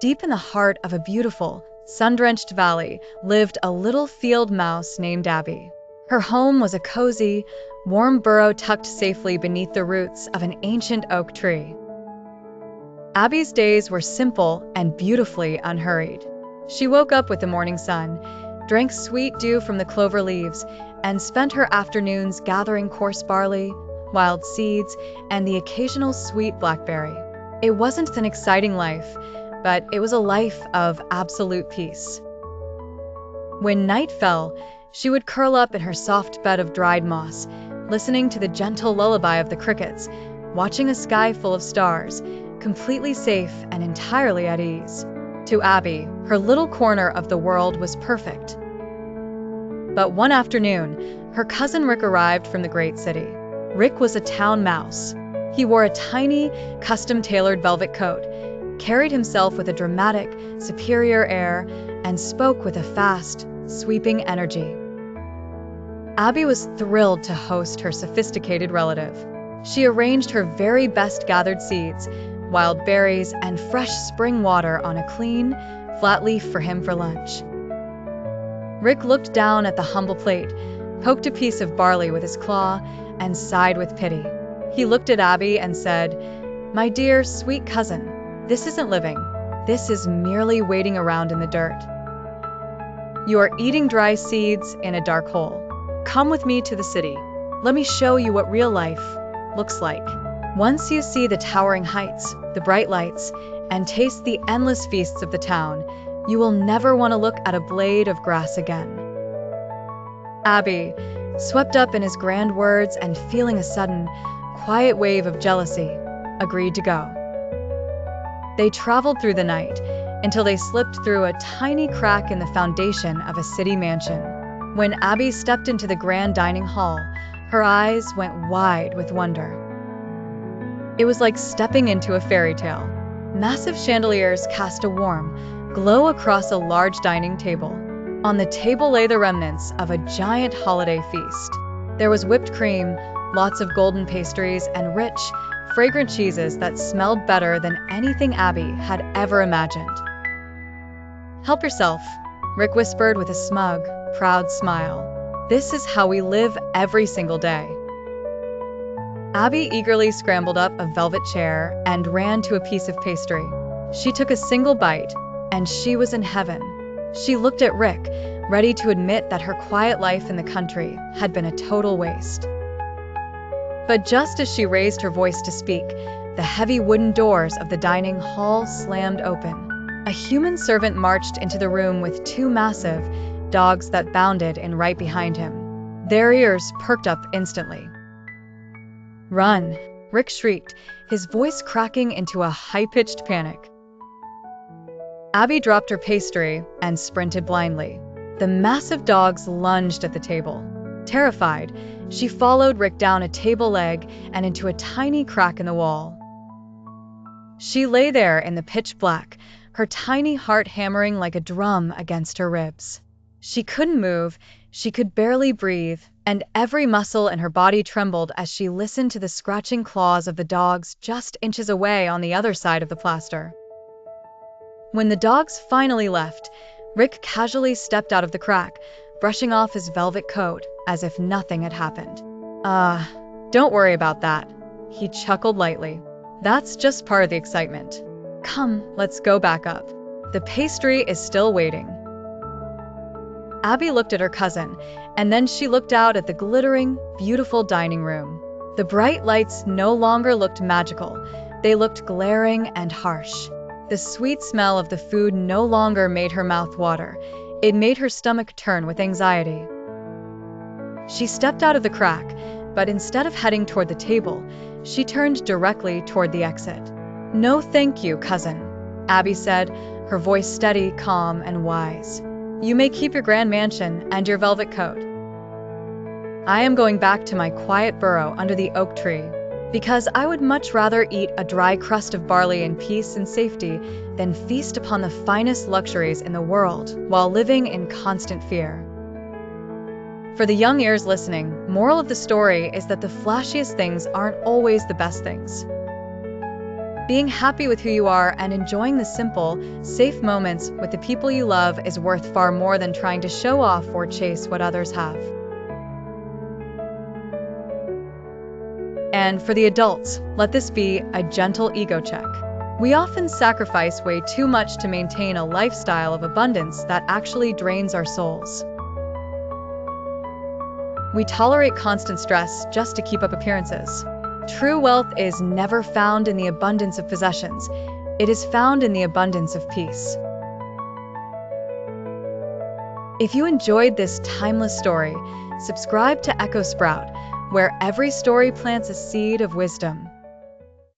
Deep in the heart of a beautiful, sun-drenched valley lived a little field mouse named Abby. Her home was a cozy, warm burrow tucked safely beneath the roots of an ancient oak tree. Abby's days were simple and beautifully unhurried. She woke up with the morning sun, drank sweet dew from the clover leaves, and spent her afternoons gathering coarse barley, wild seeds, and the occasional sweet blackberry. It wasn't an exciting life, but it was a life of absolute peace. When night fell, she would curl up in her soft bed of dried moss, listening to the gentle lullaby of the crickets, watching a sky full of stars, completely safe and entirely at ease. To Abby, her little corner of the world was perfect. But one afternoon, her cousin Rick arrived from the great city. Rick was a town mouse. He wore a tiny, custom-tailored velvet coat, carried himself with a dramatic, superior air, and spoke with a fast, sweeping energy. Abby was thrilled to host her sophisticated relative. She arranged her very best gathered seeds, wild berries, and fresh spring water on a clean, flat leaf for him for lunch. Rick looked down at the humble plate, poked a piece of barley with his claw, and sighed with pity. He looked at Abby and said, "My dear, sweet cousin, this isn't living. This is merely waiting around in the dirt. You are eating dry seeds in a dark hole. Come with me to the city. Let me show you what real life looks like. Once you see the towering heights, the bright lights, and taste the endless feasts of the town, you will never want to look at a blade of grass again." Abby, swept up in his grand words and feeling a sudden, quiet wave of jealousy, agreed to go. They traveled through the night until they slipped through a tiny crack in the foundation of a city mansion. When Abby stepped into the grand dining hall, her eyes went wide with wonder. It was like stepping into a fairy tale. Massive chandeliers cast a warm glow across a large dining table. On the table lay the remnants of a giant holiday feast. There was whipped cream, lots of golden pastries, and rich, fragrant cheeses that smelled better than anything Abby had ever imagined. "Help yourself," Rick whispered with a smug, proud smile. "This is how we live every single day." Abby eagerly scrambled up a velvet chair and ran to a piece of pastry. She took a single bite, and she was in heaven. She looked at Rick, ready to admit that her quiet life in the country had been a total waste. But just as she raised her voice to speak, the heavy wooden doors of the dining hall slammed open. A human servant marched into the room with two massive dogs that bounded in right behind him. Their ears perked up instantly. "Run!" Rick shrieked, his voice cracking into a high-pitched panic. Abby dropped her pastry and sprinted blindly. The massive dogs lunged at the table. Terrified, she followed Rick down a table leg and into a tiny crack in the wall. She lay there in the pitch black, her tiny heart hammering like a drum against her ribs. She couldn't move, she could barely breathe, and every muscle in her body trembled as she listened to the scratching claws of the dogs just inches away on the other side of the plaster. When the dogs finally left, Rick casually stepped out of the crack, brushing off his velvet coat as if nothing had happened. Don't worry about that," he chuckled lightly. "That's just part of the excitement. Come, let's go back up. The pastry is still waiting." Abby looked at her cousin, and then she looked out at the glittering, beautiful dining room. The bright lights no longer looked magical, they looked glaring and harsh. The sweet smell of the food no longer made her mouth water, it made her stomach turn with anxiety. She stepped out of the crack, but instead of heading toward the table, she turned directly toward the exit. "No thank you, cousin," Abby said, her voice steady, calm, and wise. "You may keep your grand mansion and your velvet coat. I am going back to my quiet burrow under the oak tree, because I would much rather eat a dry crust of barley in peace and safety than feast upon the finest luxuries in the world while living in constant fear." For the young ears listening, moral of the story is that the flashiest things aren't always the best things. Being happy with who you are and enjoying the simple, safe moments with the people you love is worth far more than trying to show off or chase what others have. And for the adults, let this be a gentle ego check. We often sacrifice way too much to maintain a lifestyle of abundance that actually drains our souls. We tolerate constant stress just to keep up appearances. True wealth is never found in the abundance of possessions. It is found in the abundance of peace. If you enjoyed this timeless story, subscribe to Echo Sprout, where every story plants a seed of wisdom.